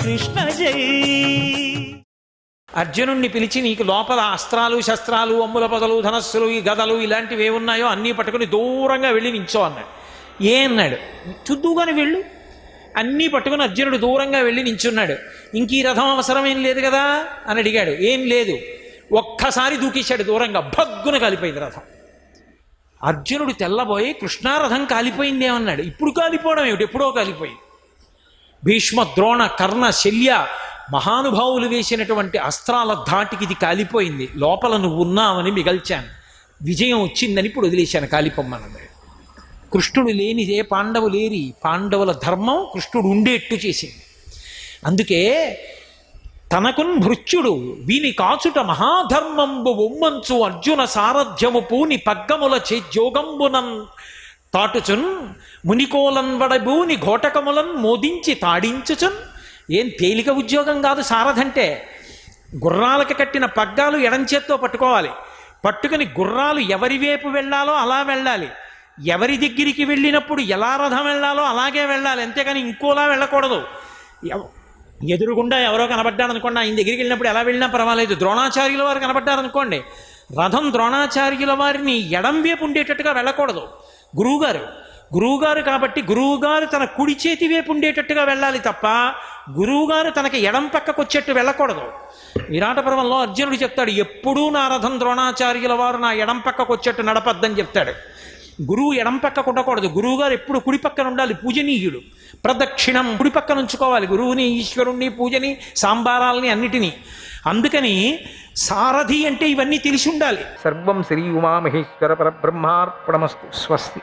కృష్ణ జై. అర్జునుణ్ణి పిలిచి నీకు లోపల అస్త్రాలు శస్త్రాలు అమ్ముల పొదలు ధనస్సులు ఈ గదలు ఇలాంటివి ఏమున్నాయో అన్నీ పట్టుకుని దూరంగా వెళ్ళి నించో అన్నాడు. ఏ అన్నాడు, చూద్దుగాని వెళ్ళు. అన్నీ పట్టుకుని అర్జునుడు దూరంగా వెళ్ళి నించున్నాడు. ఇంక ఈ రథం అవసరమేం లేదు కదా అని అడిగాడు. ఏం లేదు. ఒక్కసారి దూకేశాడు దూరంగా, భగ్గున కాలిపోయింది రథం. అర్జునుడు తెల్లబోయి కృష్ణారథం కాలిపోయిందేమన్నాడు. ఇప్పుడు కాలిపోవడం ఏమిటి, ఎప్పుడో కాలిపోయింది. భీష్మ ద్రోణ కర్ణ శల్య మహానుభావులు వేసినటువంటి అస్త్రాల ధాటికి ఇది కాలిపోయింది. లోపల నువ్వు ఉన్నావని మిగల్చాను, విజయం వచ్చిందని ఇప్పుడు వదిలేశాను కాలిపోమ్మన్నాడు. కృష్ణుడు లేనిదే పాండవులేరి, పాండవుల ధర్మం కృష్ణుడు ఉండేట్టు చేసింది. అందుకే తనకున్ భృత్యుడు వీని కాచుట మహాధర్మంబు ఉమ్మంచు అర్జున సారథ్యము పూని పగ్గముల చేజోగంబునన్ తాటుచున్ మునికోలన్ వడబూని ఘోటకములన్ మోదించి తాడించుచున్. ఏం తేలిక ఉద్యోగం కాదు సారథంటే. గుర్రాలకి కట్టిన పగ్గాలు ఎడంచేత్తో పట్టుకోవాలి, పట్టుకుని గుర్రాలు ఎవరి వైపు వెళ్ళాలో అలా వెళ్ళాలి, ఎవరి దగ్గరికి వెళ్ళినప్పుడు ఎలా రథం వెళ్ళాలో అలాగే వెళ్ళాలి, అంతేకాని ఇంకోలా వెళ్ళకూడదు. ఎదురుగుండా ఎవరో కనబడ్డారనుకోండి, ఆయన దగ్గరికి వెళ్ళినప్పుడు ఎలా వెళ్ళినా పర్వాలేదు. ద్రోణాచార్యుల వారు కనబడ్డారనుకోండి, రథం ద్రోణాచార్యుల వారిని ఎడం వైపు ఉండేటట్టుగా వెళ్ళకూడదు. గురువుగారు కాబట్టి గురువుగారు తన కుడి చేతి వైపు ఉండేటట్టుగా వెళ్ళాలి తప్ప గురువుగారు తనకి ఎడం పక్కకు వచ్చేట్టు వెళ్ళకూడదు. విరాట పర్వంలో అర్జునుడు చెప్తాడు, ఎప్పుడూ నా రథం ద్రోణాచార్యుల వారు నా ఎడం పక్కకు వచ్చేట్టు నడపద్దని చెప్తాడు. గురువు ఎడం పక్కకు ఉండకూడదు, గురువుగారు ఎప్పుడు కుడి పక్కన ఉండాలి. పూజనీయుడు ప్రదక్షిణం కుడి పక్కన ఉంచుకోవాలి, గురువుని ఈశ్వరుణ్ణి పూజని సాంబారాలని అన్నిటినీ. అందుకని సారథి అంటే ఇవన్నీ తెలిసి ఉండాలి. సర్వం శ్రీ ఉమామహేశ్వర పరబ్రహ్మార్పణమస్తు. స్వస్తి.